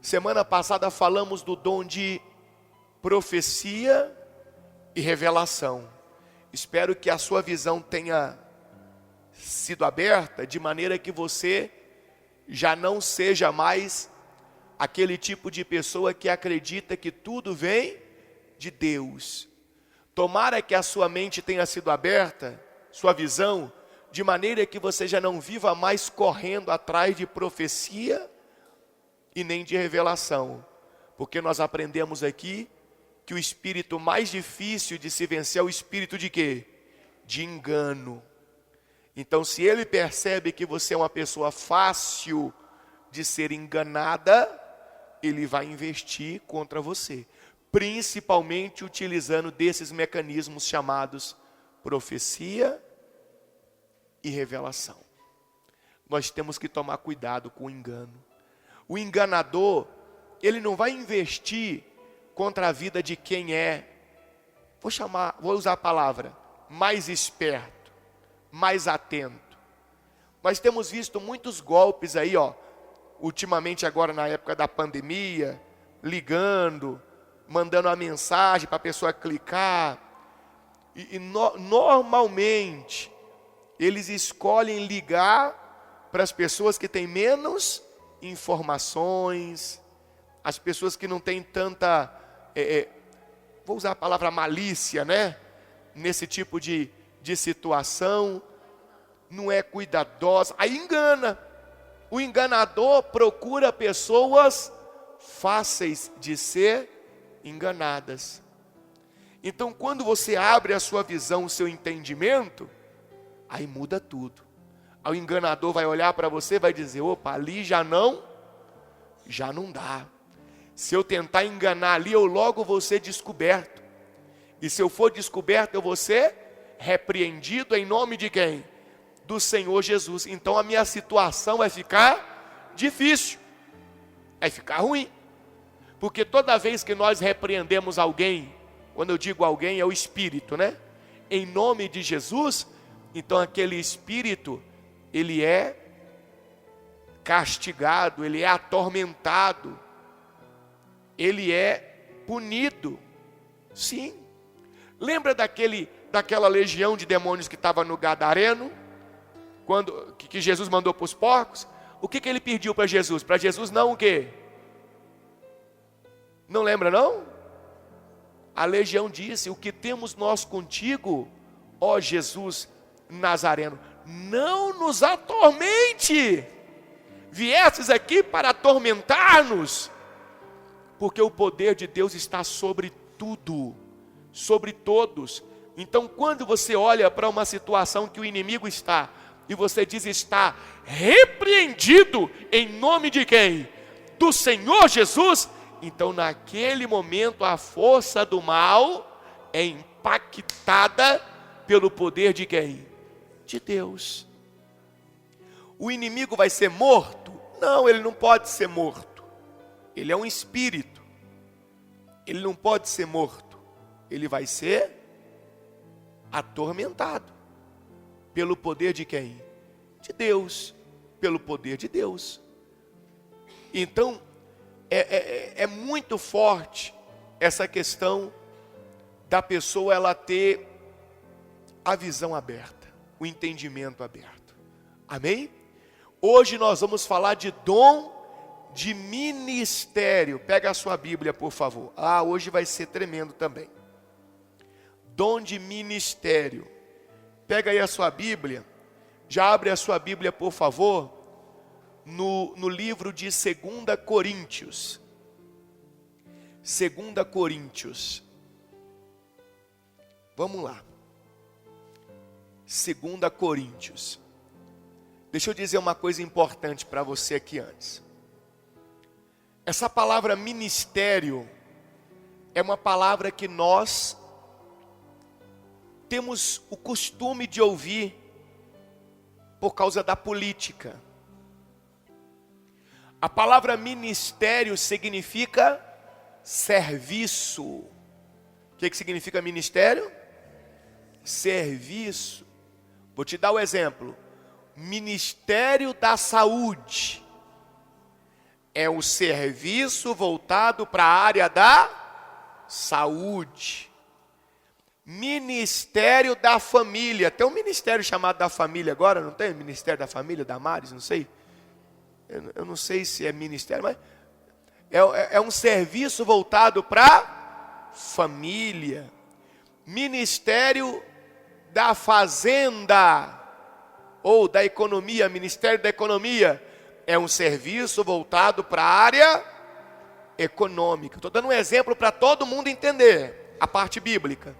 Semana passada falamos do dom de profecia e revelação. Espero que a sua visão tenha sido aberta, de maneira que você já não seja mais aquele tipo de pessoa que acredita que tudo vem de Deus. Tomara que a sua mente tenha sido aberta, sua visão, de maneira que você já não viva mais correndo atrás de profecia e nem de revelação. Porque nós aprendemos aqui que o espírito mais difícil de se vencer é o espírito de quê? De engano. Então, se ele percebe que você é uma pessoa fácil de ser enganada, ele vai investir contra você, principalmente utilizando desses mecanismos chamados profecia e revelação. Nós temos que tomar cuidado com o engano. O enganador, ele não vai investir contra a vida de quem é, vou usar a palavra, mais esperto, mais atento. Nós temos visto muitos golpes aí, ultimamente agora na época da pandemia, ligando, mandando uma mensagem para a pessoa clicar. Normalmente, eles escolhem ligar para as pessoas que têm menos informações, as pessoas que não têm tanta, vou usar a palavra malícia, né? Nesse tipo de situação, não é cuidadosa, aí engana. O enganador procura pessoas fáceis de ser enganadas. Então, quando você abre a sua visão, o seu entendimento, aí muda tudo. Aí o enganador vai olhar para você e vai dizer: opa, ali já não dá. Se eu tentar enganar ali, eu logo vou ser descoberto. E se eu for descoberto, eu vou ser repreendido em nome de quem? Do Senhor Jesus. Então a minha situação vai ficar difícil, vai ficar ruim. Porque toda vez que nós repreendemos alguém, quando eu digo alguém é o espírito, né? Em nome de Jesus, então aquele espírito, ele é castigado, ele é atormentado, ele é punido. Sim. Lembra daquela legião de demônios que estava no Gadareno? Que Jesus mandou para os porcos? O que ele pediu para Jesus? Para Jesus não o quê? Não lembra não? A legião disse: o que temos nós contigo, ó Jesus Nazareno, não nos atormente. Viestes aqui para atormentar-nos, porque o poder de Deus está sobre tudo, sobre todos. Então, quando você olha para uma situação que o inimigo está, e você diz: está repreendido em nome de quem? Do Senhor Jesus. Então, naquele momento, a força do mal é impactada pelo poder de quem? De Deus. O inimigo vai ser morto? Não, ele não pode ser morto. Ele é um espírito. Ele não pode ser morto. Ele vai ser atormentado. Pelo poder de quem? De Deus. Pelo poder de Deus. Então, é muito forte essa questão da pessoa ela ter a visão aberta, o entendimento aberto. Amém? Hoje nós vamos falar de dom de ministério. Pega a sua Bíblia, por favor. Hoje vai ser tremendo também. Dom de ministério. Pega aí a sua Bíblia. Já abre a sua Bíblia, por favor, no livro de 2 Coríntios. 2 Coríntios. Vamos lá. 2 Coríntios. Deixa eu dizer uma coisa importante para você aqui antes. Essa palavra ministério é uma palavra que nós temos o costume de ouvir por causa da política. A palavra ministério significa serviço. O que significa ministério? Serviço. Vou te dar o exemplo. Ministério da Saúde É um serviço voltado para a área da saúde. Ministério da Família. Tem um ministério chamado da Família agora, não tem? Ministério da Família, da Maris, não sei. Eu não sei se é ministério, mas é um serviço voltado para família. Ministério da Fazenda ou da Economia, Ministério da Economia, é um serviço voltado para a área econômica. Estou dando um exemplo para todo mundo entender a parte bíblica.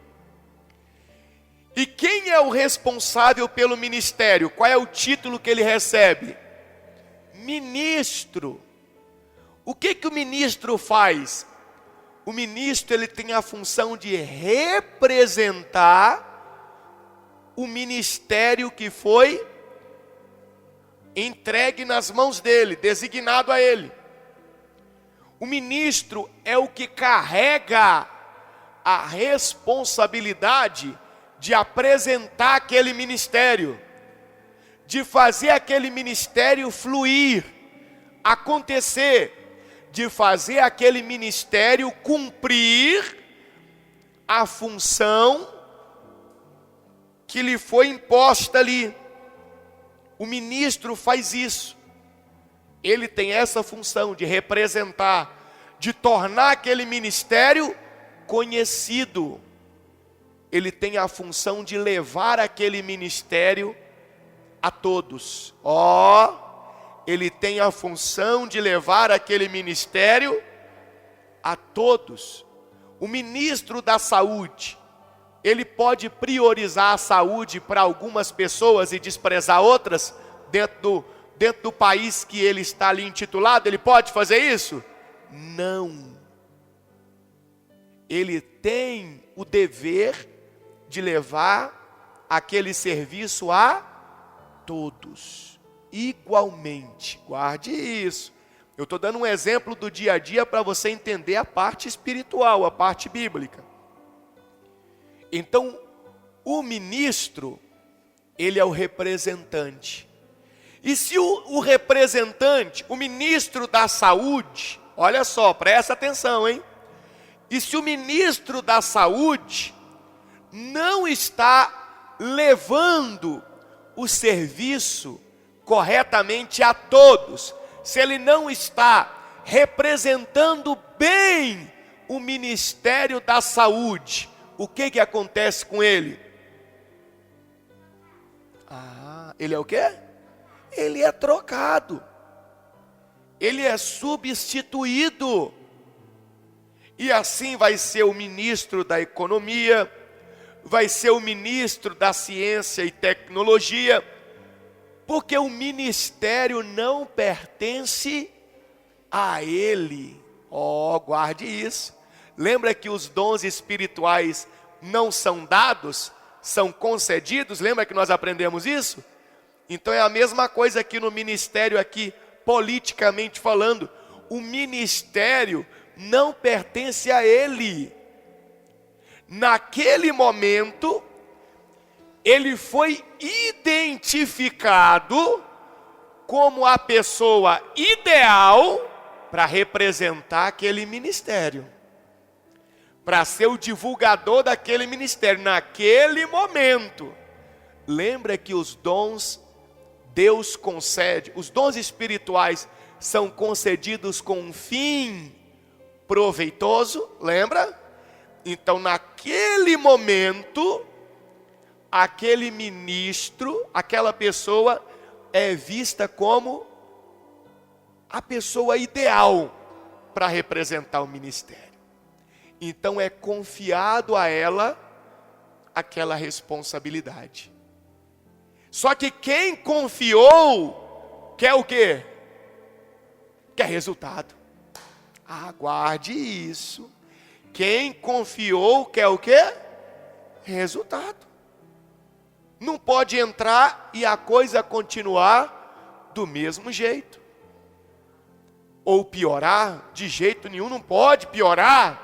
E quem é o responsável pelo ministério? Qual é o título que ele recebe? Ministro. O que o ministro faz? O ministro, ele tem a função de representar o ministério que foi entregue nas mãos dele, designado a ele. O ministro é o que carrega a responsabilidade de apresentar aquele ministério, de fazer aquele ministério fluir, acontecer, de fazer aquele ministério cumprir a função que lhe foi imposta ali. O ministro faz isso. Ele tem essa função de representar, de tornar aquele ministério conhecido. Ele tem a função de levar aquele ministério a todos. Ele tem a função de levar aquele ministério a todos. O ministro da saúde, ele pode priorizar a saúde para algumas pessoas e desprezar outras dentro do país que ele está ali intitulado? Ele pode fazer isso? Não. Ele tem o dever de levar aquele serviço a todos. Igualmente, guarde isso. Eu estou dando um exemplo do dia a dia para você entender a parte espiritual, a parte bíblica. Então, o ministro, ele é o representante. E se o representante, o ministro da saúde, olha só, presta atenção, hein? E se o ministro da saúde não está levando o serviço corretamente a todos, se ele não está representando bem o ministério da saúde, o que acontece com ele? Ele é o quê? Ele é trocado. Ele é substituído. E assim vai ser o ministro da Economia, vai ser o ministro da Ciência e Tecnologia, porque o ministério não pertence a ele. Guarde isso. Lembra que os dons espirituais não são dados, são concedidos? Lembra que nós aprendemos isso? Então é a mesma coisa aqui no ministério, aqui, politicamente falando. O ministério não pertence a ele. Naquele momento, ele foi identificado como a pessoa ideal para representar aquele ministério, para ser o divulgador daquele ministério, naquele momento. Lembra que os dons Deus concede, os dons espirituais são concedidos com um fim proveitoso, lembra? Então naquele momento, aquele ministro, aquela pessoa é vista como a pessoa ideal para representar o ministério. Então é confiado a ela aquela responsabilidade. Só que quem confiou quer o quê? Quer resultado. Aguarde isso. Quem confiou quer o quê? Resultado. Não pode entrar e a coisa continuar do mesmo jeito. Ou piorar, de jeito nenhum, não pode piorar.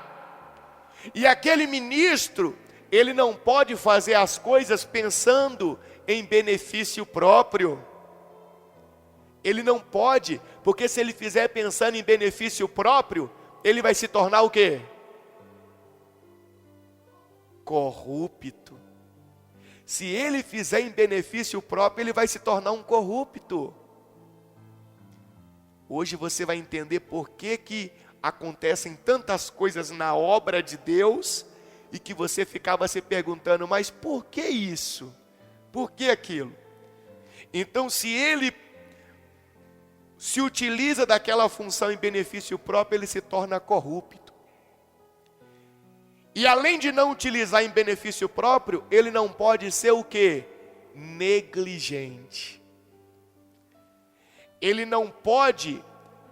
E aquele ministro, ele não pode fazer as coisas pensando em benefício próprio. Ele não pode Porque se ele fizer pensando em benefício próprio, ele vai se tornar o quê? Corrupto. Se ele fizer em benefício próprio, ele vai se tornar um corrupto. Hoje você vai entender por que acontecem tantas coisas na obra de Deus e que você ficava se perguntando, mas por que isso? Por que aquilo? Então, se ele se utiliza daquela função em benefício próprio, ele se torna corrupto. E além de não utilizar em benefício próprio, ele não pode ser o quê? Negligente. Ele não pode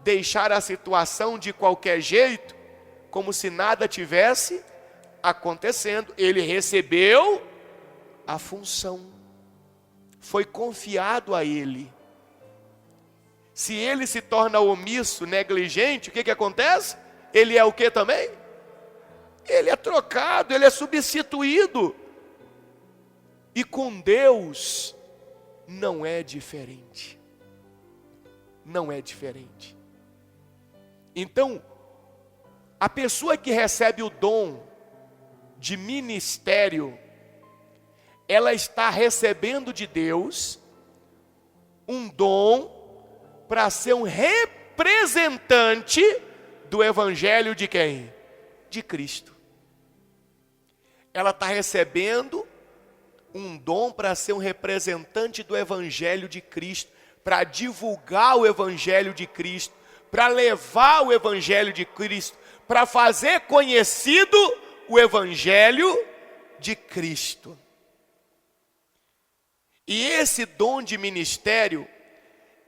deixar a situação de qualquer jeito, como se nada tivesse acontecendo. Ele recebeu a função, foi confiado a ele. Se ele se torna omisso, negligente, o que acontece? Ele é o que também? Ele é trocado, ele é substituído. E com Deus não é diferente. Não é diferente. Então, a pessoa que recebe o dom de ministério, ela está recebendo de Deus um dom para ser um representante do evangelho de quem? De Cristo. Ela está recebendo um dom para ser um representante do evangelho de Cristo, para divulgar o evangelho de Cristo, para levar o evangelho de Cristo, para fazer conhecido o evangelho de Cristo. E esse dom de ministério,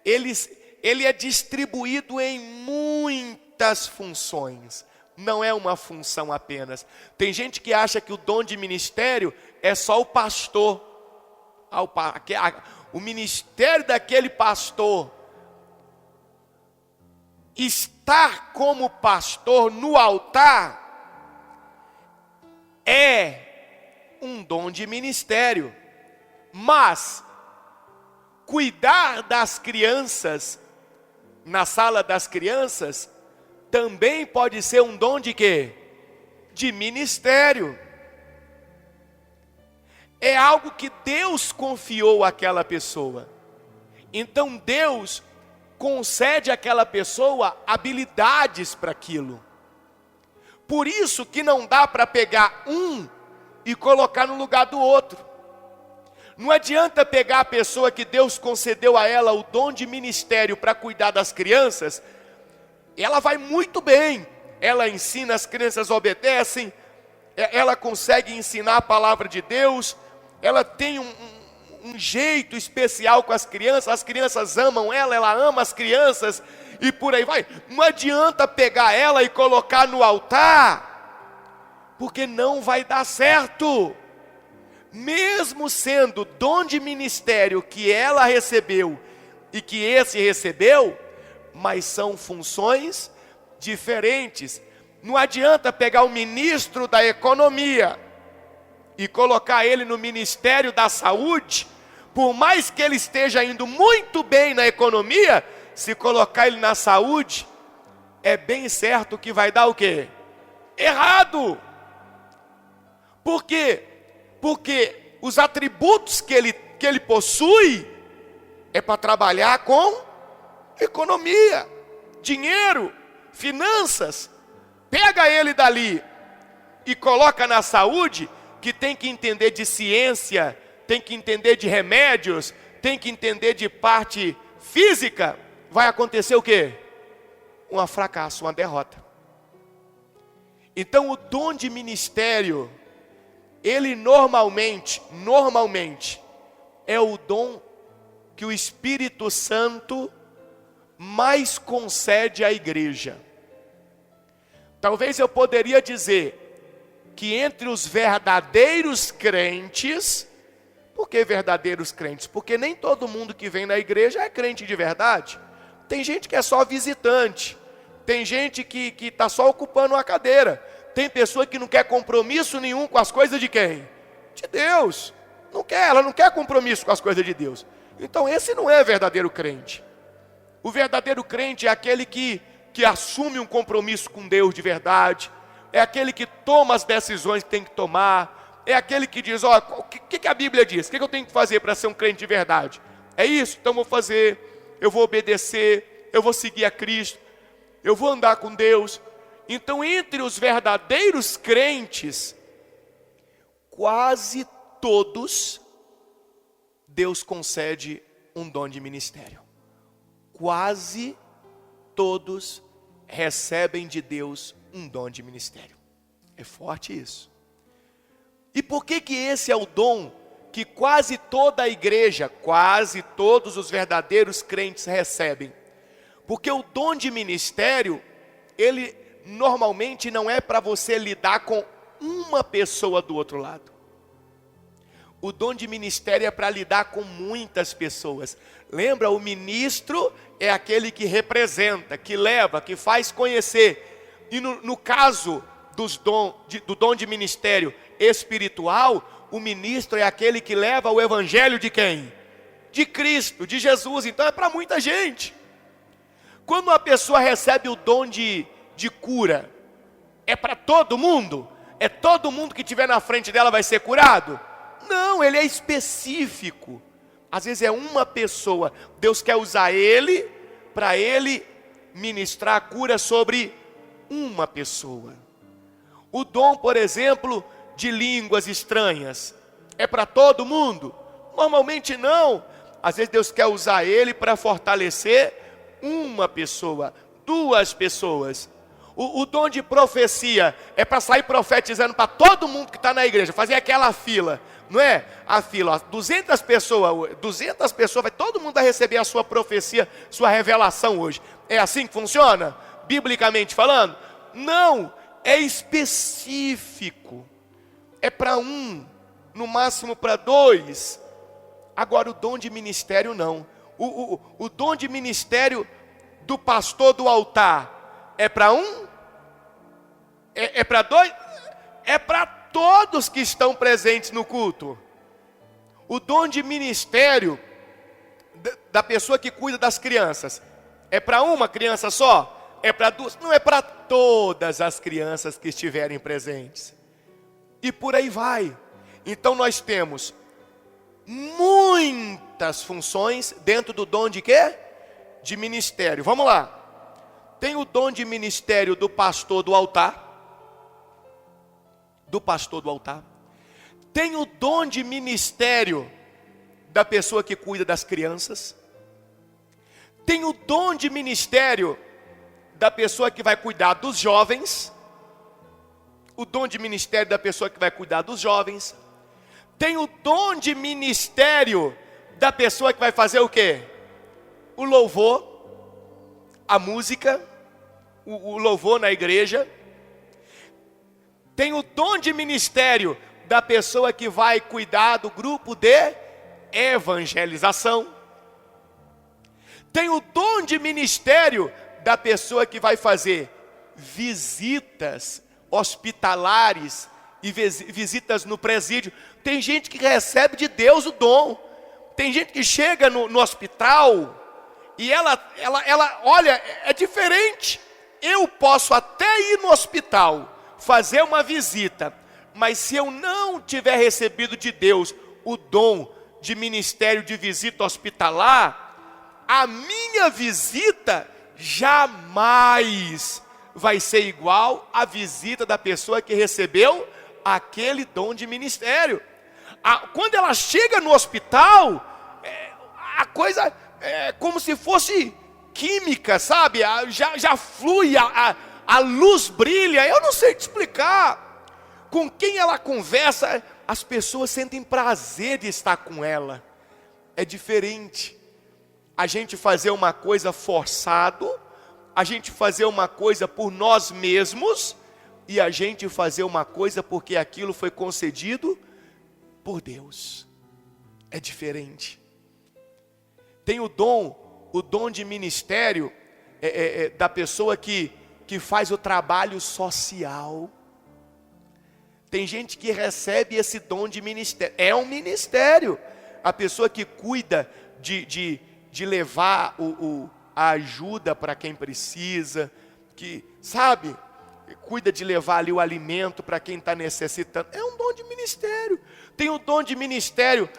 ele é distribuído em muitas funções. Não é uma função apenas. Tem gente que acha que o dom de ministério é só o pastor. O ministério daquele pastor. Estar como pastor no altar é um dom de ministério. Mas cuidar das crianças na sala das crianças também pode ser um dom de quê? De ministério. É algo que Deus confiou àquela pessoa. Então Deus concede àquela pessoa habilidades para aquilo. Por isso que não dá para pegar um e colocar no lugar do outro. Não adianta pegar a pessoa que Deus concedeu a ela o dom de ministério para cuidar das crianças. Ela vai muito bem, ela ensina, as crianças obedecem, ela consegue ensinar a palavra de Deus, ela tem um jeito especial com as crianças amam ela ama as crianças, e por aí vai. Não adianta pegar ela e colocar no altar, porque não vai dar certo. Mesmo sendo dom de ministério que ela recebeu e que esse recebeu, mas são funções diferentes. Não adianta pegar o ministro da economia e colocar ele no ministério da saúde, por mais que ele esteja indo muito bem na economia, se colocar ele na saúde, é bem certo que vai dar o quê? Errado. Por quê? Porque os atributos que ele possui é para trabalhar com economia, dinheiro, finanças. Pega ele dali e coloca na saúde, que tem que entender de ciência, tem que entender de remédios, tem que entender de parte física. Vai acontecer o quê? Um fracasso, uma derrota. Então o dom de ministério, ele normalmente é o dom que o Espírito Santo mais concede à igreja. Talvez eu poderia dizer que entre os verdadeiros crentes, por que verdadeiros crentes? Porque nem todo mundo que vem na igreja é crente de verdade. Tem gente que é só visitante, tem gente que está só ocupando uma cadeira. Tem pessoa que não quer compromisso nenhum com as coisas de quem? De Deus. Ela não quer compromisso com as coisas de Deus. Então esse não é verdadeiro crente. O verdadeiro crente é aquele que assume um compromisso com Deus de verdade, é aquele que toma as decisões que tem que tomar, é aquele que diz, ó, o que a Bíblia diz? O que eu tenho que fazer para ser um crente de verdade? É isso? Então eu vou fazer, eu vou obedecer, eu vou seguir a Cristo, eu vou andar com Deus. Então, entre os verdadeiros crentes, quase todos, Deus concede um dom de ministério. Quase todos recebem de Deus um dom de ministério. É forte isso. E por que esse é o dom que quase toda a igreja, quase todos os verdadeiros crentes recebem? Porque o dom de ministério, ele normalmente não é para você lidar com uma pessoa do outro lado. O dom de ministério é para lidar com muitas pessoas. Lembra, o ministro é aquele que representa, que leva, que faz conhecer. E no caso do dom de ministério espiritual, o ministro é aquele que leva o evangelho de quem? De Cristo, de Jesus. Então é para muita gente. Quando uma pessoa recebe o dom de cura, é para todo mundo? É todo mundo que estiver na frente dela vai ser curado? Não, ele é específico. Às vezes é uma pessoa. Deus quer usar ele para ele ministrar a cura sobre uma pessoa. O dom, por exemplo, de línguas estranhas, é para todo mundo? Normalmente não. Às vezes Deus quer usar ele para fortalecer uma pessoa, duas pessoas. O dom de profecia é para sair profetizando para todo mundo que está na igreja, fazer aquela fila, não é? A fila, ó, 200 pessoas, vai, todo mundo vai receber a sua profecia, sua revelação hoje. É assim que funciona? Biblicamente falando? Não, é específico. É para um, no máximo para dois. Agora o dom de ministério não. O dom de ministério do pastor do altar é para um? É para dois? É para todos que estão presentes no culto. O dom de ministério da pessoa que cuida das crianças é para uma criança só? É para duas? Não, é para todas as crianças que estiverem presentes. E por aí vai. Então nós temos muitas funções dentro do dom de quê? De ministério. Vamos lá. Tem o dom de ministério do pastor do altar. Do pastor do altar. Tem o dom de ministério da pessoa que cuida das crianças. Tem o dom de ministério da pessoa que vai cuidar dos jovens. O dom de ministério da pessoa que vai cuidar dos jovens. Tem o dom de ministério da pessoa que vai fazer o quê? O louvor, a música, o louvor na igreja. Tem o dom de ministério da pessoa que vai cuidar do grupo de evangelização. Tem o dom de ministério da pessoa que vai fazer visitas hospitalares e visitas no presídio. Tem gente que recebe de Deus o dom. Tem gente que chega no hospital e ela olha, é diferente. Eu posso até ir no hospital, fazer uma visita, mas se eu não tiver recebido de Deus o dom de ministério de visita hospitalar, a minha visita jamais vai ser igual à visita da pessoa que recebeu aquele dom de ministério. Quando ela chega no hospital, a coisa é como se fosse química, sabe? Já flui, a luz brilha. Eu não sei te explicar. Com quem ela conversa, as pessoas sentem prazer de estar com ela. É diferente a gente fazer uma coisa forçado, a gente fazer uma coisa por nós mesmos, e a gente fazer uma coisa porque aquilo foi concedido por Deus. É diferente. Tem o dom de ministério da pessoa que faz o trabalho social. Tem gente que recebe esse dom de ministério. É um ministério. A pessoa que cuida de levar a ajuda para quem precisa, que, sabe, cuida de levar ali o alimento para quem está necessitando. É um dom de ministério. Tem o dom de ministério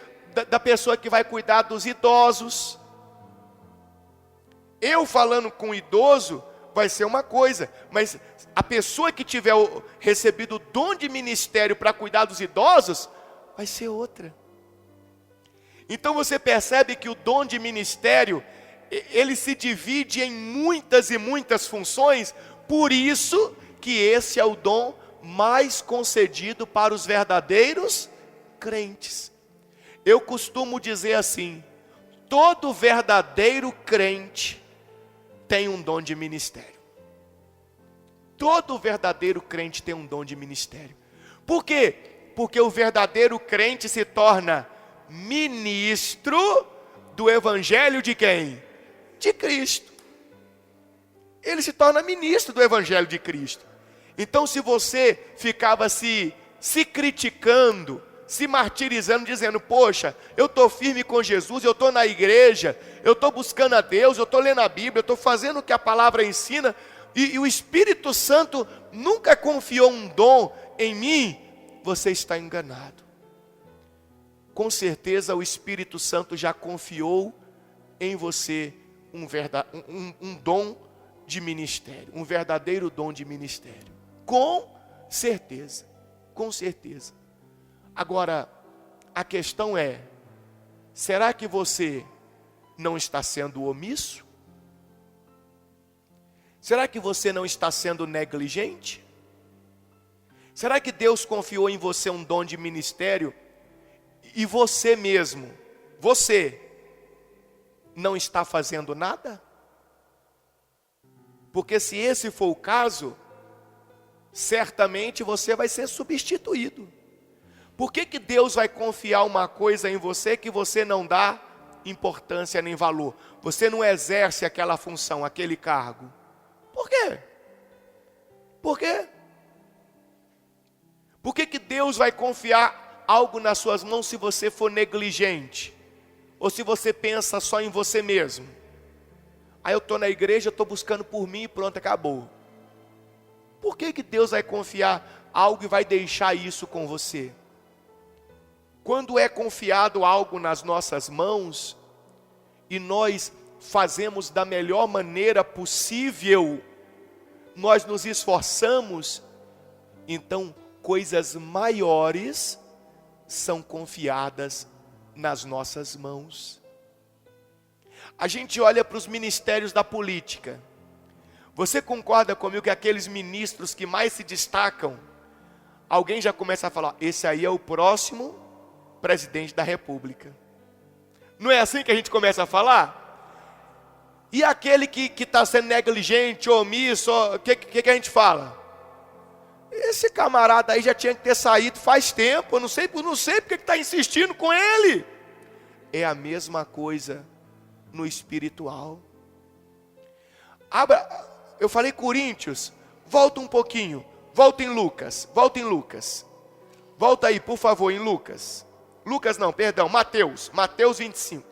da pessoa que vai cuidar dos idosos. Eu falando com o idoso vai ser uma coisa, mas a pessoa que tiver recebido o dom de ministério para cuidar dos idosos, vai ser outra. Então você percebe que o dom de ministério, ele se divide em muitas e muitas funções, por isso que esse é o dom mais concedido para os verdadeiros crentes. Eu costumo dizer assim: todo verdadeiro crente tem um dom de ministério. Todo verdadeiro crente tem um dom de ministério. Por quê? Porque o verdadeiro crente se torna ministro do evangelho de quem? De Cristo. Ele se torna ministro do evangelho de Cristo. Então, se você ficava se criticando, se martirizando, dizendo: poxa, eu estou firme com Jesus, eu estou na igreja, eu estou buscando a Deus, eu estou lendo a Bíblia, eu estou fazendo o que a palavra ensina, e o Espírito Santo nunca confiou um dom em mim, você está enganado. Com certeza o Espírito Santo já confiou em você um dom de ministério, um verdadeiro dom de ministério. Com certeza, com certeza. Agora, a questão é: será que você não está sendo omisso? Será que você não está sendo negligente? Será que Deus confiou em você um dom de ministério e você mesmo, você não está fazendo nada? Porque se esse for o caso, certamente você vai ser substituído. Por que Deus vai confiar uma coisa em você que você não dá importância nem valor? Você não exerce aquela função, aquele cargo. Por quê? Por quê? Por que Deus vai confiar algo nas suas mãos se você for negligente? Ou se você pensa só em você mesmo? Aí eu estou na igreja, estou buscando por mim e pronto, acabou. Por que Deus vai confiar algo e vai deixar isso com você? Quando é confiado algo nas nossas mãos, e nós fazemos da melhor maneira possível, nós nos esforçamos, então coisas maiores são confiadas nas nossas mãos. A gente olha para os ministérios da política. Você concorda comigo que aqueles ministros que mais se destacam, alguém já começa a falar: esse aí é o próximo presidente da república? Não é assim que a gente começa a falar? E aquele que está sendo negligente, omisso, o que a gente fala? Esse camarada aí já tinha que ter saído faz tempo, eu não sei porque está insistindo com ele. É a mesma coisa no espiritual. Eu falei Coríntios, volta um pouquinho, volta em Lucas. Volta aí, por favor, em Lucas. Mateus 25.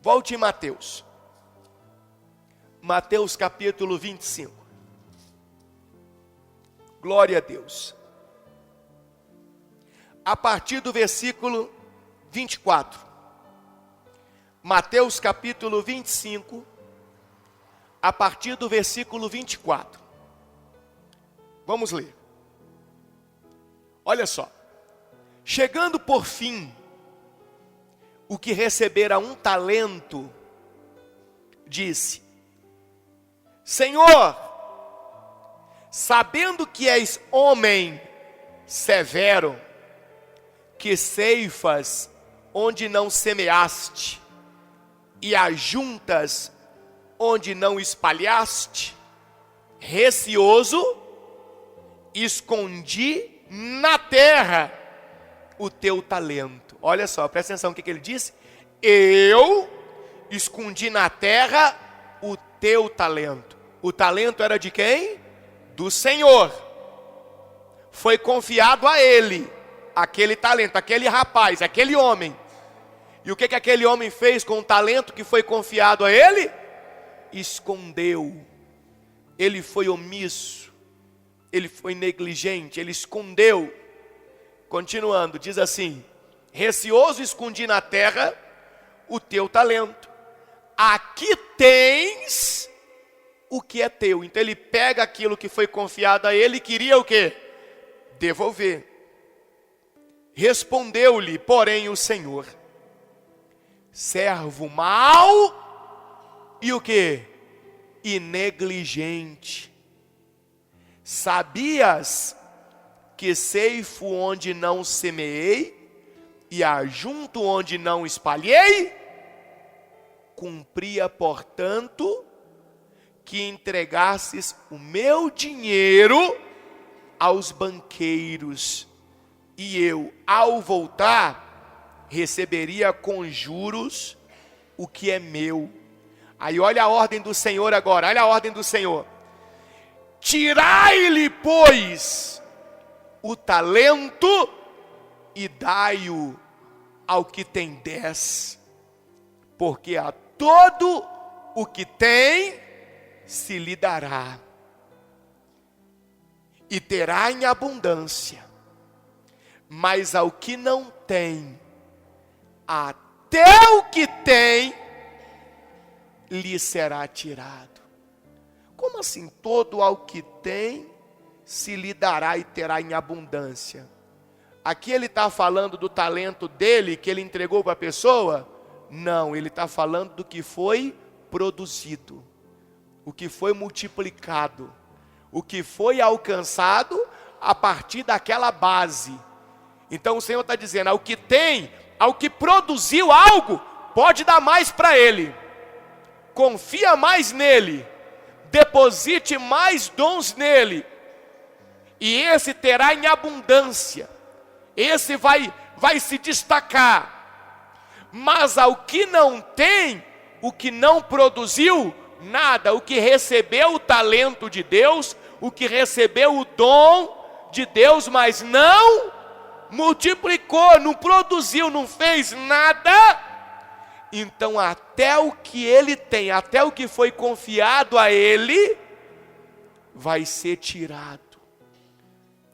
Volte em Mateus. Mateus capítulo 25. Glória a Deus. A partir do versículo 24. Mateus capítulo 25. A partir do versículo 24. Vamos ler. Olha só. Chegando por fim, o que recebera 1 talento, disse: Senhor, sabendo que és homem severo, que ceifas onde não semeaste, e ajuntas onde não espalhaste, receoso, escondi na terra o teu talento. Olha só, presta atenção o que ele disse: eu escondi na terra o teu talento. O talento era de quem? Do Senhor. Foi confiado a ele aquele talento, aquele rapaz, aquele homem. E o que aquele homem fez com o talento que foi confiado a ele? Escondeu. Ele foi omisso, ele foi negligente, ele escondeu. Continuando, diz assim: receoso escondi na terra o teu talento. Aqui tens o que é teu. Então ele pega aquilo que foi confiado a ele e queria o quê? Devolver. Respondeu-lhe, porém, o Senhor: servo mau e o quê? E negligente. Sabias que ceifo onde não semeei e ajunto onde não espalhei? Cumpria, portanto, que entregasses o meu dinheiro aos banqueiros, e eu, ao voltar, receberia com juros o que é meu. Aí olha a ordem do Senhor agora, olha a ordem do Senhor. Tirai-lhe, pois, o talento e dai-o ao que tem 10, porque a todo o que tem se lhe dará, e terá em abundância, mas ao que não tem, até o que tem lhe será tirado. Como assim? Todo ao que tem se lhe dará e terá em abundância. Aqui ele está falando do talento dele que ele entregou para a pessoa? Não, ele está falando do que foi produzido, o que foi multiplicado, o que foi alcançado a partir daquela base. Então o Senhor está dizendo: ao que tem, ao que produziu algo, pode dar mais para ele. Confia mais nele, deposite mais dons nele, e esse terá em abundância, esse vai se destacar. Mas ao que não tem, o que não produziu nada, o que recebeu o talento de Deus, o que recebeu o dom de Deus, mas não multiplicou, não produziu, não fez nada, então até o que ele tem, até o que foi confiado a ele, vai ser tirado.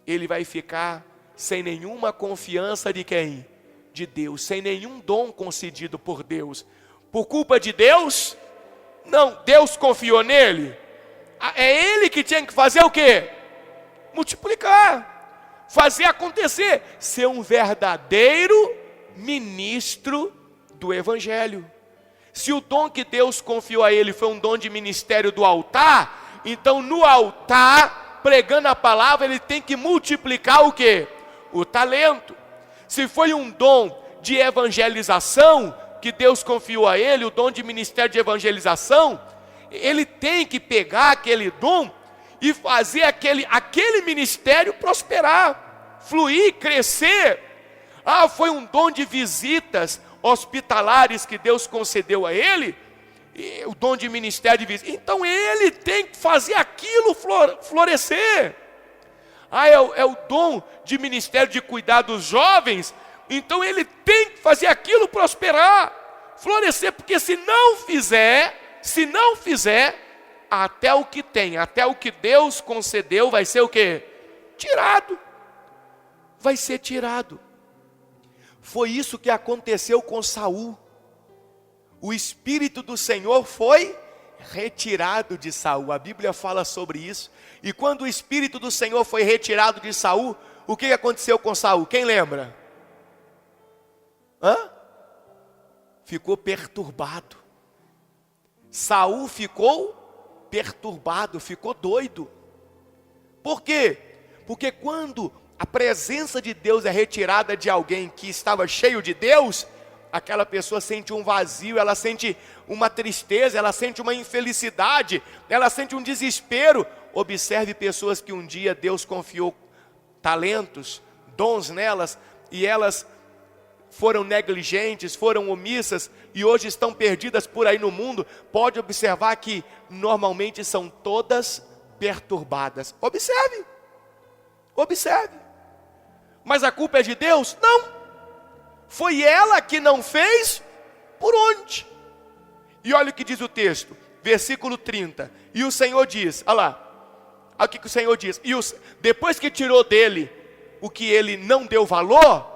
Ele vai ficar sem nenhuma confiança de quem? De Deus, sem nenhum dom concedido por Deus. Por culpa de Deus? Não, Deus confiou nele. É ele que tinha que fazer o quê? Multiplicar, fazer acontecer, ser um verdadeiro ministro do Evangelho. Se o dom que Deus confiou a ele foi um dom de ministério do altar, então no altar, pregando a palavra, ele tem que multiplicar o quê? O talento. Se foi um dom de evangelização que Deus confiou a ele, o dom de ministério de evangelização, ele tem que pegar aquele dom e fazer aquele ministério prosperar, fluir, crescer. Ah, foi um dom de visitas hospitalares que Deus concedeu a ele, o dom de ministério de visitas. Então ele tem que fazer aquilo florescer. Ah, é o dom de ministério de cuidar dos jovens, então ele tem que fazer aquilo prosperar, florescer, porque se não fizer, até o que tem, até o que Deus concedeu, vai ser o quê? Tirado. Vai ser tirado. Foi isso que aconteceu com Saul. O Espírito do Senhor foi retirado de Saul. A Bíblia fala sobre isso. E quando o Espírito do Senhor foi retirado de Saul, o que aconteceu com Saul? Quem lembra? Ficou perturbado. Saul ficou perturbado, ficou doido. Por quê? Porque quando a presença de Deus é retirada de alguém que estava cheio de Deus, aquela pessoa sente um vazio, ela sente uma tristeza, ela sente uma infelicidade, ela sente um desespero. Observe pessoas que um dia Deus confiou talentos, dons nelas, e elas foram negligentes, foram omissas, e hoje estão perdidas por aí no mundo. Pode observar que normalmente são todas perturbadas. Observe. Mas a culpa é de Deus? Não. Foi ela que não fez, por onde? E olha o que diz o texto, versículo 30. E o Senhor diz, olha lá, olha o que o Senhor diz. Depois que tirou dele o que ele não deu valor,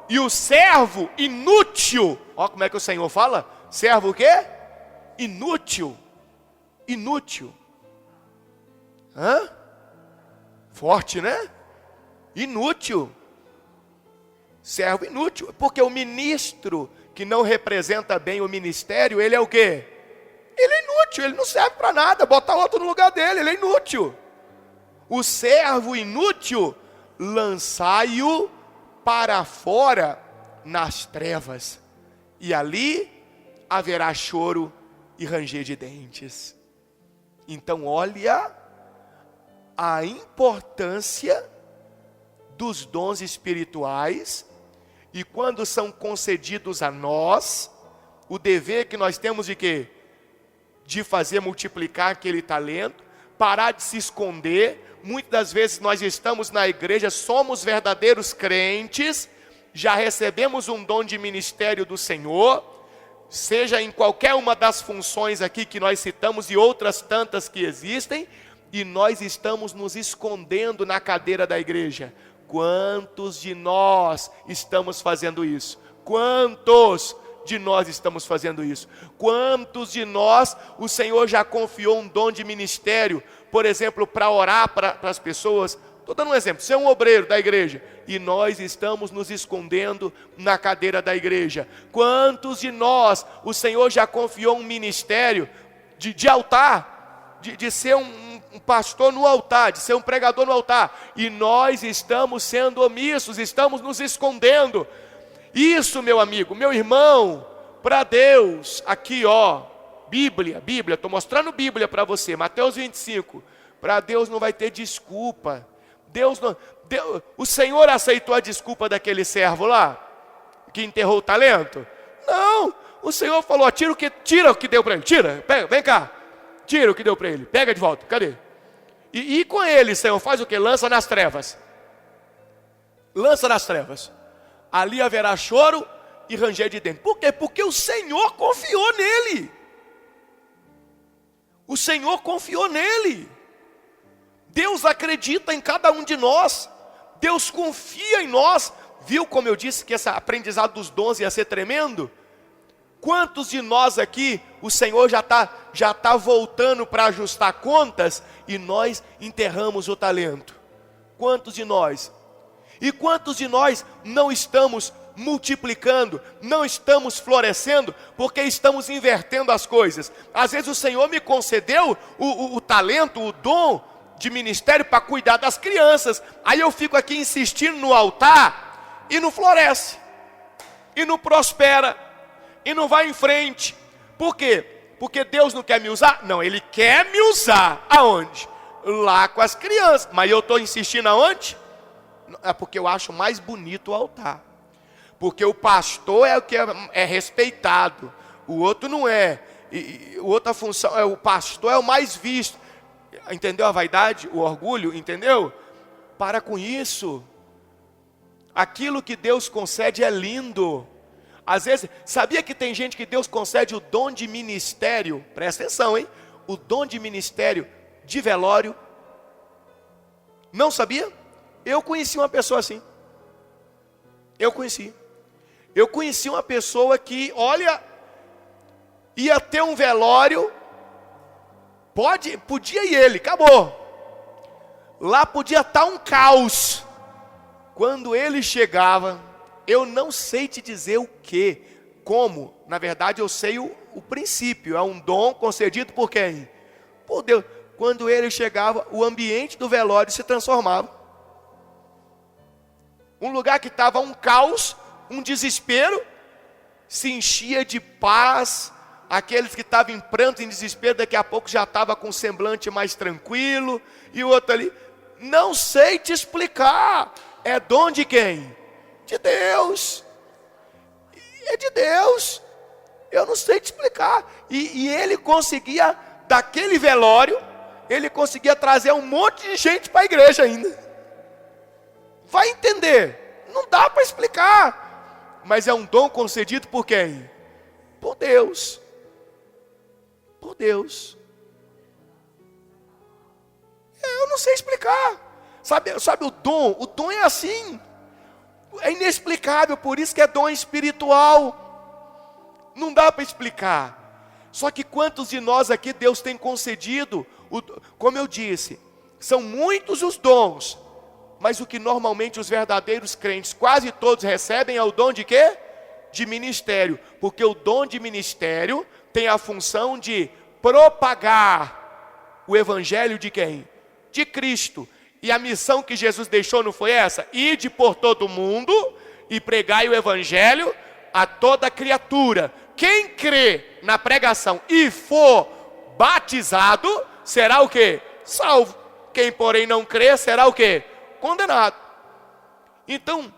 e o servo inútil, olha como é que o Senhor fala, servo o quê? Inútil. Forte, né? Inútil. Servo inútil, porque o ministro que não representa bem o ministério, ele é o quê? Ele é inútil, ele não serve para nada, bota outro no lugar dele, ele é inútil. O servo inútil, lançai-o para fora nas trevas, e ali haverá choro e ranger de dentes. Então olha a importância dos dons espirituais, e quando são concedidos a nós, o dever que nós temos de quê? De fazer multiplicar aquele talento, parar de se esconder. Muitas das vezes nós estamos na igreja, somos verdadeiros crentes, já recebemos um dom de ministério do Senhor, seja em qualquer uma das funções aqui que nós citamos e outras tantas que existem, e nós estamos nos escondendo na cadeira da igreja. Quantos de nós estamos fazendo isso? Quantos de nós estamos fazendo isso? Quantos de nós o Senhor já confiou um dom de ministério, por exemplo, para orar para as pessoas? Estou dando um exemplo, você é um obreiro da igreja, e nós estamos nos escondendo na cadeira da igreja. Quantos de nós o Senhor já confiou um ministério de altar, de ser um pastor no altar, de ser um pregador no altar, e nós estamos sendo omissos, estamos nos escondendo. Isso, meu amigo, meu irmão, para Deus, aqui ó, Bíblia, estou mostrando Bíblia para você, Mateus 25, para Deus não vai ter desculpa. O Senhor aceitou a desculpa daquele servo lá, que enterrou o talento? Não, o Senhor falou, tira o que deu para ele, tira, pega, vem cá, tira o que deu para ele, pega de volta, cadê? E com ele, Senhor, faz o que? Lança nas trevas. Lança nas trevas. Ali haverá choro e ranger de dentes. Por quê? Porque o Senhor confiou nele. O Senhor confiou nele. Deus acredita em cada um de nós. Deus confia em nós. Viu como eu disse que esse aprendizado dos dons ia ser tremendo? Quantos de nós aqui, o Senhor já tá voltando para ajustar contas, e nós enterramos o talento? Quantos de nós? E quantos de nós não estamos multiplicando, não estamos florescendo, porque estamos invertendo as coisas? Às vezes o Senhor me concedeu o talento, o dom de ministério para cuidar das crianças, aí eu fico aqui insistindo no altar, e não floresce, e não prospera, e não vai em frente. Por quê? Porque Deus não quer me usar? Não, Ele quer me usar. Aonde? Lá com as crianças. Mas eu estou insistindo aonde? É porque eu acho mais bonito o altar. Porque o pastor é o que é respeitado, o outro não é. E outra função, o pastor é o mais visto. Entendeu a vaidade, o orgulho? Entendeu? Para com isso. Aquilo que Deus concede é lindo. Às vezes, sabia que tem gente que Deus concede o dom de ministério? Presta atenção, hein? O dom de ministério de velório. Não sabia? Eu conheci uma pessoa assim. Eu conheci uma pessoa que, olha, ia ter um velório, podia ir ele, acabou. Lá podia estar um caos. Quando ele chegava, eu não sei te dizer o que, como, na verdade eu sei o princípio, é um dom concedido por quem? Por Deus. Quando ele chegava, o ambiente do velório se transformava. Um lugar que estava um caos, um desespero, se enchia de paz. Aqueles que estavam em pranto, em desespero, daqui a pouco já estava com um semblante mais tranquilo. E o outro ali, não sei te explicar, é dom de quem? De Deus. É de Deus. Eu não sei te explicar. E ele conseguia, daquele velório, ele conseguia trazer um monte de gente para a igreja ainda. Vai entender? Não dá para explicar. Mas é um dom concedido por quem? Por Deus. Por Deus. Eu não sei explicar. Sabe o dom? O dom é assim. É inexplicável, por isso que é dom espiritual. Não dá para explicar. Só que quantos de nós aqui Deus tem concedido? Como eu disse, são muitos os dons. Mas o que normalmente os verdadeiros crentes, quase todos recebem, é o dom de quê? De ministério. Porque o dom de ministério tem a função de propagar o evangelho de quem? De Cristo. E a missão que Jesus deixou não foi essa? Ide por todo mundo e pregai o evangelho a toda criatura. Quem crê na pregação e for batizado, será o quê? Salvo. Quem, porém, não crê, será o quê? Condenado. Então,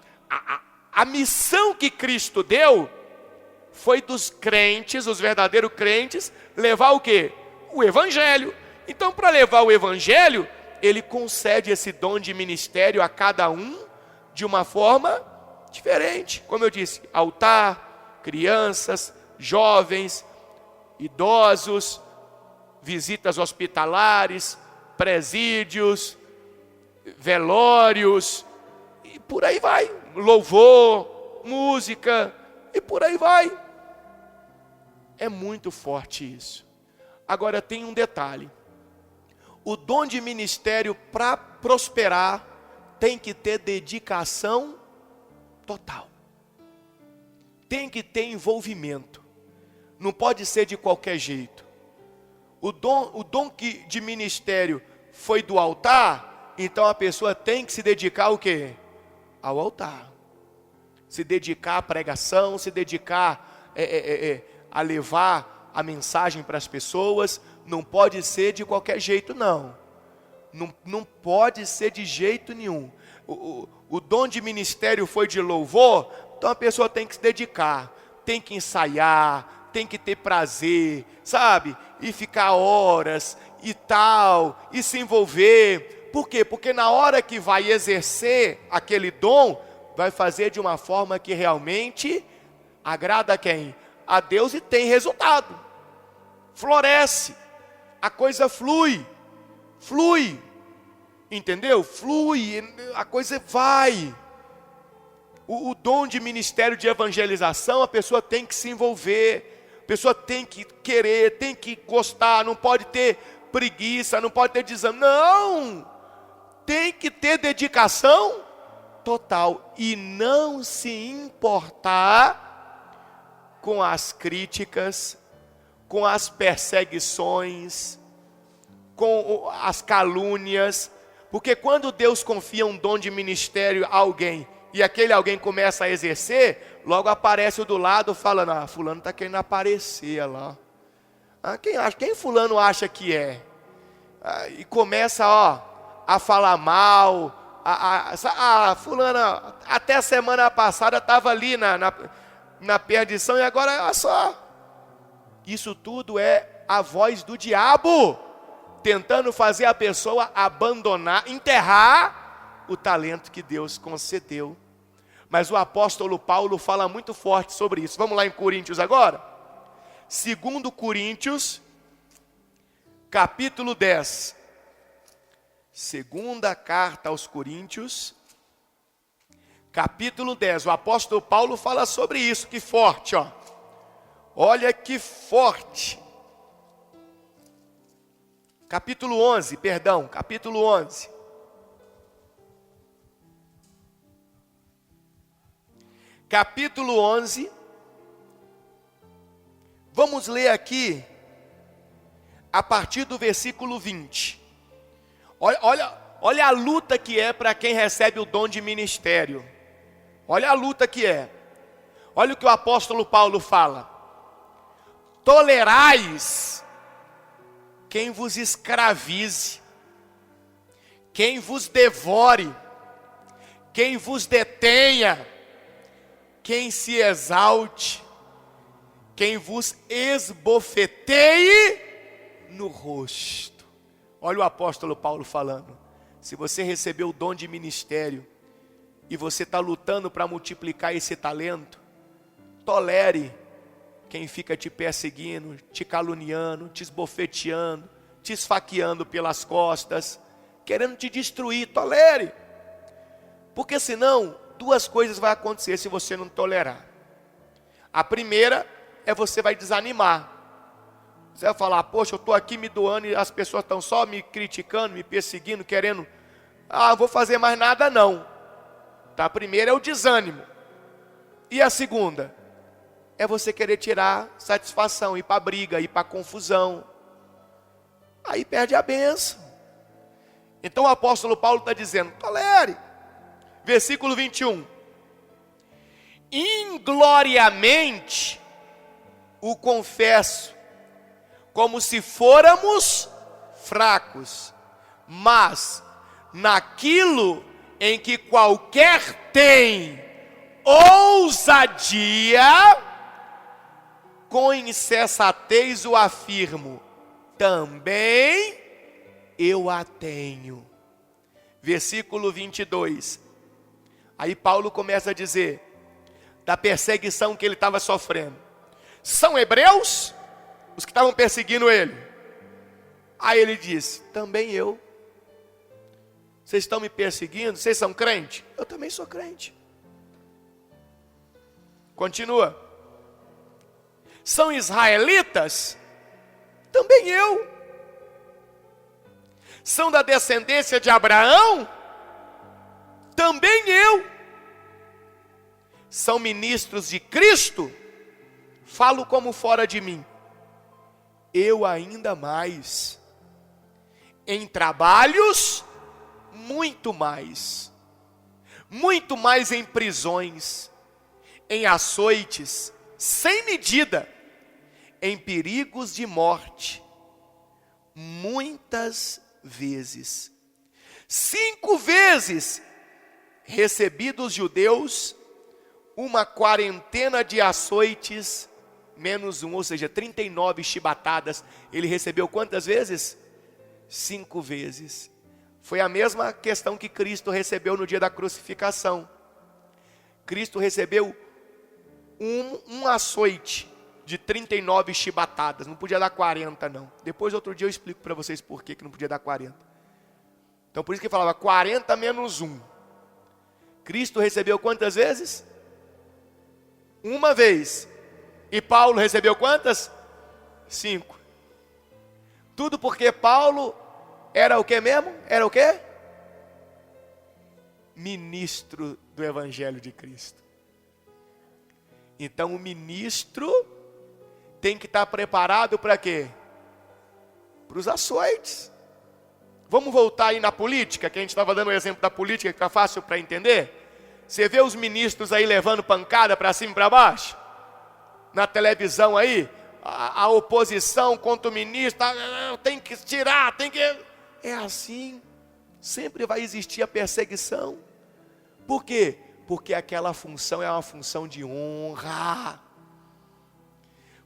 a missão que Cristo deu foi dos crentes, os verdadeiros crentes, levar o quê? O evangelho. Então, para levar o evangelho, ele concede esse dom de ministério a cada um de uma forma diferente. Como eu disse, altar, crianças, jovens, idosos, visitas hospitalares, presídios, velórios, e por aí vai. Louvor, música, e por aí vai. É muito forte isso. Agora tem um detalhe. O dom de ministério, para prosperar, tem que ter dedicação total. Tem que ter envolvimento. Não pode ser de qualquer jeito. O dom de ministério foi do altar, então a pessoa tem que se dedicar ao quê? Ao altar. Se dedicar à pregação, se dedicar a levar a mensagem para as pessoas. Não pode ser de qualquer jeito, não. Não pode ser de jeito nenhum. O dom de ministério foi de louvor, então a pessoa tem que se dedicar, tem que ensaiar, tem que ter prazer, sabe? E ficar horas e tal, e se envolver. Por quê? Porque na hora que vai exercer aquele dom, vai fazer de uma forma que realmente agrada a quem? A Deus, e tem resultado. Floresce. A coisa flui, entendeu? Flui, a coisa vai. O dom de ministério de evangelização, a pessoa tem que se envolver, a pessoa tem que querer, tem que gostar, não pode ter preguiça, não pode ter desânimo, não, tem que ter dedicação total e não se importar com as críticas, com as perseguições, com as calúnias, porque quando Deus confia um dom de ministério a alguém, e aquele alguém começa a exercer, logo aparece o do lado falando, fulano está querendo aparecer lá, quem fulano acha que é? E começa a falar mal, fulana até a semana passada estava ali na perdição, e agora olha só. Isso tudo é a voz do diabo, tentando fazer a pessoa abandonar, enterrar o talento que Deus concedeu. Mas o apóstolo Paulo fala muito forte sobre isso. Vamos lá em Coríntios agora? 2 Coríntios, capítulo 10. Segunda carta aos Coríntios, capítulo 10. O apóstolo Paulo fala sobre isso, que forte, Olha que forte. Capítulo 11. Capítulo 11. Vamos ler aqui a partir do versículo 20. Olha a luta que é para quem recebe o dom de ministério. Olha a luta que é. Olha o que o apóstolo Paulo fala. Tolerais quem vos escravize, quem vos devore, quem vos detenha, quem se exalte, quem vos esbofeteie no rosto. Olha o apóstolo Paulo falando. Se você recebeu o dom de ministério e você está lutando para multiplicar esse talento, tolere quem fica te perseguindo, te caluniando, te esbofeteando, te esfaqueando pelas costas, querendo te destruir. Tolere, porque senão duas coisas vão acontecer se você não tolerar. A primeira é você vai desanimar. Você vai falar, poxa, eu estou aqui me doando e as pessoas estão só me criticando, me perseguindo, querendo, não vou fazer mais nada não. Tá? A primeira é o desânimo. E a segunda é você querer tirar satisfação, ir para a briga, ir para a confusão. Aí perde a bênção. Então o apóstolo Paulo está dizendo, tolere. Versículo 21. Ingloriamente o confesso, como se fôramos fracos, mas naquilo em que qualquer tem ousadia, com insensatez o afirmo, também eu a tenho. Versículo 22. Aí Paulo começa a dizer da perseguição que ele estava sofrendo. São hebreus os que estavam perseguindo ele. Aí ele diz, também eu. Vocês estão me perseguindo? Vocês são crente? Eu também sou crente. Continua. São israelitas? Também eu. São da descendência de Abraão? Também eu. São ministros de Cristo? Falo como fora de mim. Eu ainda mais. Em trabalhos, muito mais. Muito mais em prisões, em açoites, sem medida, em perigos de morte, muitas vezes. 5 vezes recebi dos judeus uma quarentena de açoites, menos um, ou seja, 39 chibatadas. Ele recebeu quantas vezes? 5 vezes. Foi a mesma questão que Cristo recebeu no dia da crucificação. Cristo recebeu um açoite de 39 chibatadas. Não podia dar 40 não. Depois outro dia eu explico para vocês por que não podia dar 40. Então por isso que ele falava 40 menos 1. Cristo recebeu quantas vezes? Uma vez. E Paulo recebeu quantas? 5. Tudo porque Paulo era o que mesmo? Era o que? Ministro do Evangelho de Cristo. Então o ministro tem que estar preparado para quê? Para os açoites. Vamos voltar aí na política, que a gente estava dando o exemplo da política, que está fácil para entender. Você vê os ministros aí levando pancada para cima e para baixo? Na televisão aí, a oposição contra o ministro, tem que tirar, tem que... É assim, sempre vai existir a perseguição. Por quê? Porque aquela função é uma função de honra.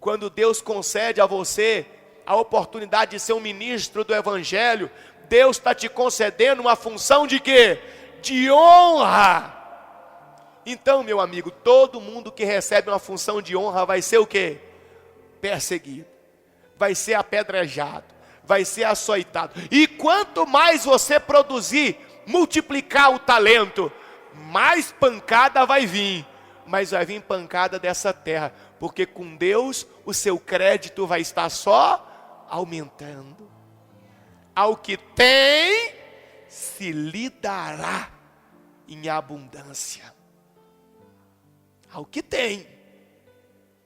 Quando Deus concede a você a oportunidade de ser um ministro do Evangelho, Deus está te concedendo uma função de quê? De honra. Então, meu amigo, todo mundo que recebe uma função de honra vai ser o quê? Perseguido, vai ser apedrejado, vai ser açoitado. E quanto mais você produzir, multiplicar o talento, mais pancada vai vir. Mas vai vir pancada dessa terra, porque com Deus o seu crédito vai estar só aumentando. Ao que tem, se lhe dará em abundância. Ao que tem.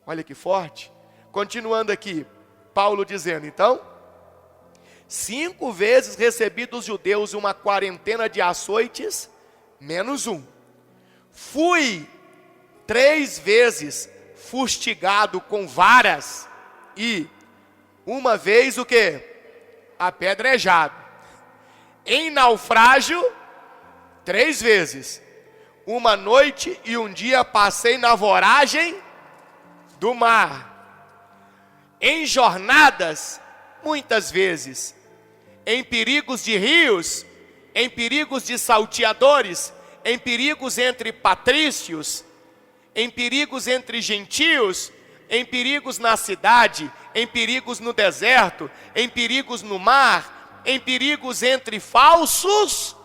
Olha que forte. Continuando aqui, Paulo dizendo, então, 5 vezes recebi dos judeus uma quarentena de açoites, menos 1. Fui 3 vezes fustigado com varas e uma vez o quê? Apedrejado. Em naufrágio, 3 vezes. Uma noite e um dia passei na voragem do mar. Em jornadas, muitas vezes. Em perigos de rios, em perigos de salteadores, em perigos entre patrícios, em perigos entre gentios, em perigos na cidade, em perigos no deserto, em perigos no mar, em perigos entre falsos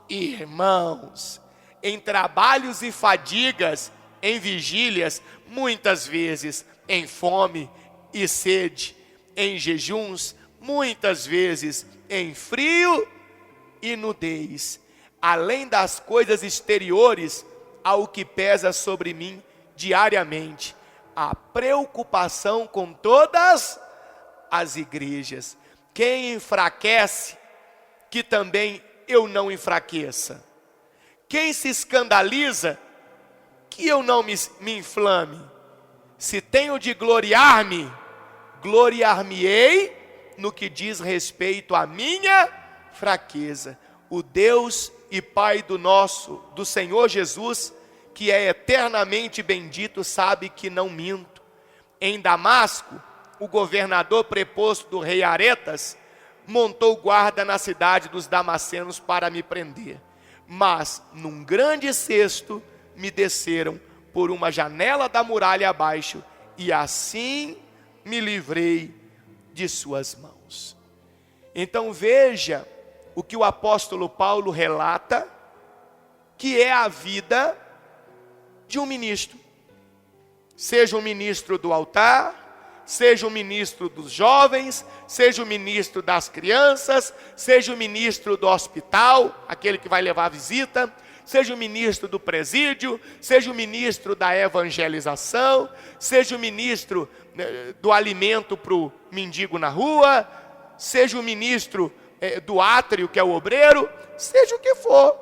irmãos, em trabalhos e fadigas, em vigílias, muitas vezes em fome e sede, em jejuns, muitas vezes em frio e nudez, além das coisas exteriores, ao que pesa sobre mim diariamente, a preocupação com todas as igrejas. Quem enfraquece, que também eu não enfraqueça. Quem se escandaliza, que eu não me inflame. Se tenho de gloriar-me, gloriar-me-ei no que diz respeito à minha fraqueza. O Deus e Pai do Senhor Jesus, que é eternamente bendito, sabe que não minto. Em Damasco, o governador preposto do rei Aretas montou guarda na cidade dos damascenos para me prender. Mas, num grande cesto, me desceram por uma janela da muralha abaixo, e assim me livrei de suas mãos. Então veja o que o apóstolo Paulo relata, que é a vida de um ministro. Seja um ministro do altar, seja um ministro dos jovens, seja o ministro das crianças, seja o ministro do hospital, aquele que vai levar a visita, seja o ministro do presídio, seja o ministro da evangelização, seja o ministro do alimento para o mendigo na rua, seja o ministro do átrio, que é o obreiro, seja o que for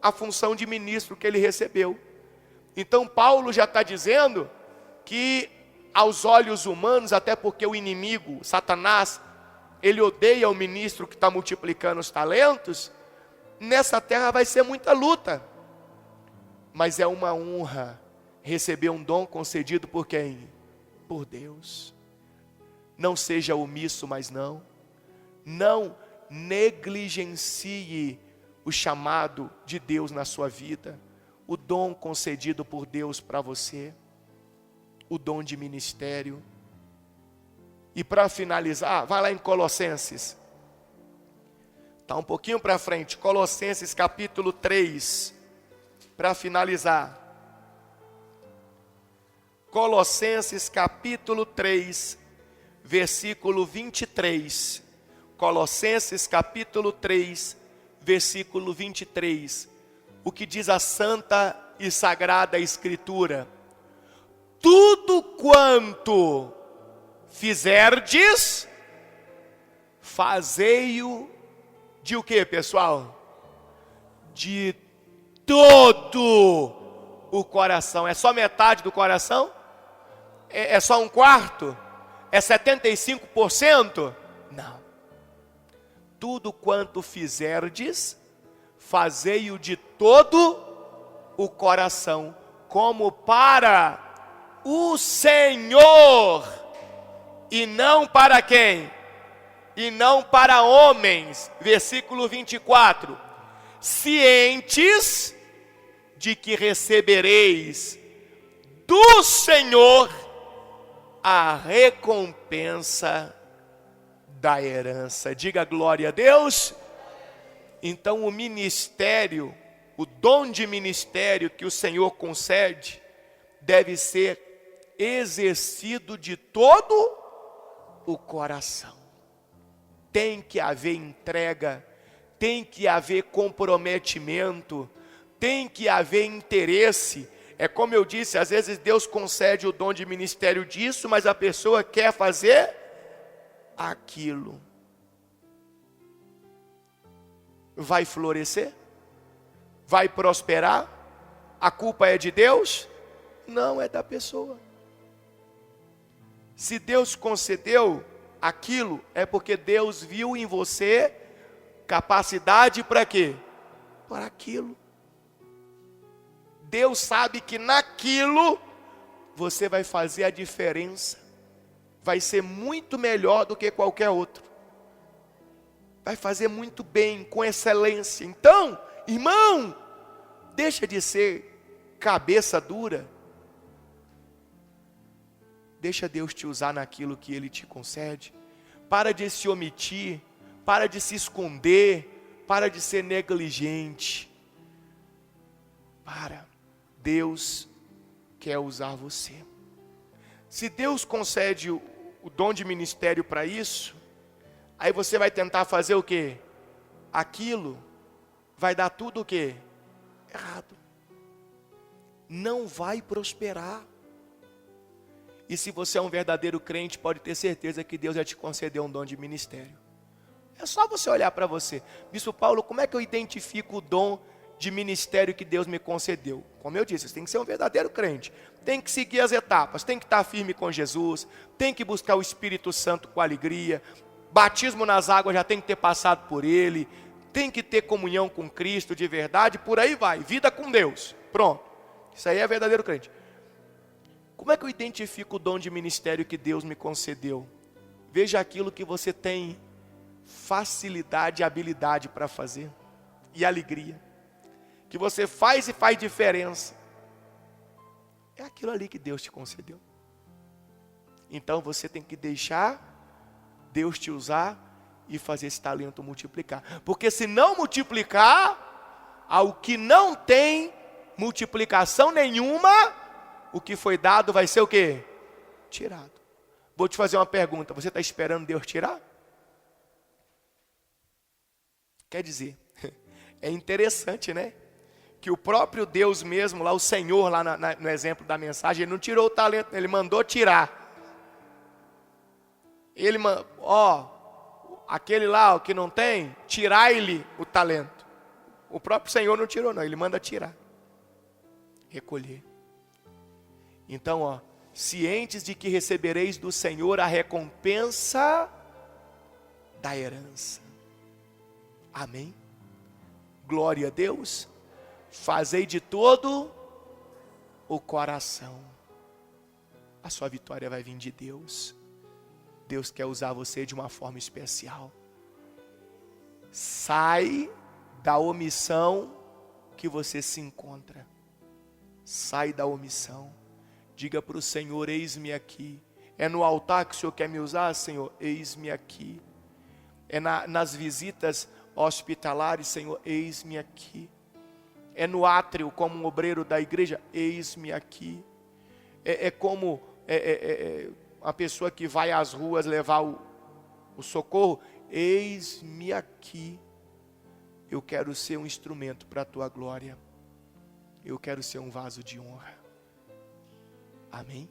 a função de ministro que ele recebeu. Então Paulo já está dizendo que aos olhos humanos, até porque o inimigo, Satanás, ele odeia o ministro que está multiplicando os talentos, nessa terra vai ser muita luta. Mas é uma honra receber um dom concedido por quem? Por Deus. Não seja omisso, mas não negligencie o chamado de Deus na sua vida, o dom concedido por Deus para você, o dom de ministério. E para finalizar, vai lá em Colossenses, está um pouquinho para frente, Colossenses capítulo 3, para finalizar. Colossenses capítulo 3, versículo 23. Colossenses capítulo 3, versículo 23. O que diz a santa e sagrada escritura: tudo quanto fizerdes, fazei-o de o que, pessoal? De todo o coração. É só metade do coração? É só um quarto? É 75%? Não. Tudo quanto fizerdes, fazei-o de todo o coração, como para o Senhor, e não para quem? E não para homens. Versículo 24. Cientes de que recebereis do Senhor a recompensa da herança. Diga glória a Deus. Então o ministério, o dom de ministério que o Senhor concede, deve ser exercido de todo o coração. Tem que haver entrega, tem que haver comprometimento, tem que haver interesse. É como eu disse, às vezes Deus concede o dom de ministério disso, mas a pessoa quer fazer aquilo. Vai florescer? Vai prosperar? A culpa é de Deus? Não, é da pessoa. Se Deus concedeu aquilo, é porque Deus viu em você capacidade para quê? Para aquilo. Deus sabe que naquilo você vai fazer a diferença. Vai ser muito melhor do que qualquer outro. Vai fazer muito bem, com excelência. Então, irmão, deixa de ser cabeça dura. Deixa Deus te usar naquilo que Ele te concede. Para de se omitir, para de se esconder, para de ser negligente. Deus quer usar você. Se Deus concede o dom de ministério para isso, aí você vai tentar fazer o quê? Aquilo vai dar tudo o quê? Errado. Não vai prosperar. E se você é um verdadeiro crente, pode ter certeza que Deus já te concedeu um dom de ministério. É só você olhar para você. Bispo Paulo, como é que eu identifico o dom de ministério que Deus me concedeu? Como eu disse, você tem que ser um verdadeiro crente. Tem que seguir as etapas, tem que estar firme com Jesus, tem que buscar o Espírito Santo com alegria. Batismo nas águas já tem que ter passado por ele. Tem que ter comunhão com Cristo de verdade, por aí vai. Vida com Deus. Pronto. Isso aí é verdadeiro crente. Como é que eu identifico o dom de ministério que Deus me concedeu? Veja aquilo que você tem facilidade e habilidade para fazer. E alegria. Que você faz e faz diferença. É aquilo ali que Deus te concedeu. Então você tem que deixar Deus te usar e fazer esse talento multiplicar. Porque se não multiplicar, ao que não tem multiplicação nenhuma, o que foi dado vai ser o quê? Tirado. Vou te fazer uma pergunta. Você está esperando Deus tirar? Quer dizer, é interessante, né? Que o próprio Deus mesmo, lá o Senhor, lá no exemplo da mensagem, Ele não tirou o talento, Ele mandou tirar. Ele, aquele lá, o que não tem, tirai-lhe o talento. O próprio Senhor não tirou não, Ele manda tirar. Recolher. Então, cientes de que recebereis do Senhor a recompensa da herança. Amém? Glória a Deus. Fazei de todo o coração. A sua vitória vai vir de Deus. Deus quer usar você de uma forma especial. Sai da omissão que você se encontra. Sai da omissão. Diga para o Senhor, eis-me aqui. É no altar que o Senhor quer me usar, Senhor? Eis-me aqui. É nas visitas hospitalares, Senhor? Eis-me aqui. É no átrio como um obreiro da igreja? Eis-me aqui. É como a pessoa que vai às ruas levar o socorro? Eis-me aqui. Eu quero ser um instrumento para a tua glória. Eu quero ser um vaso de honra. Amém?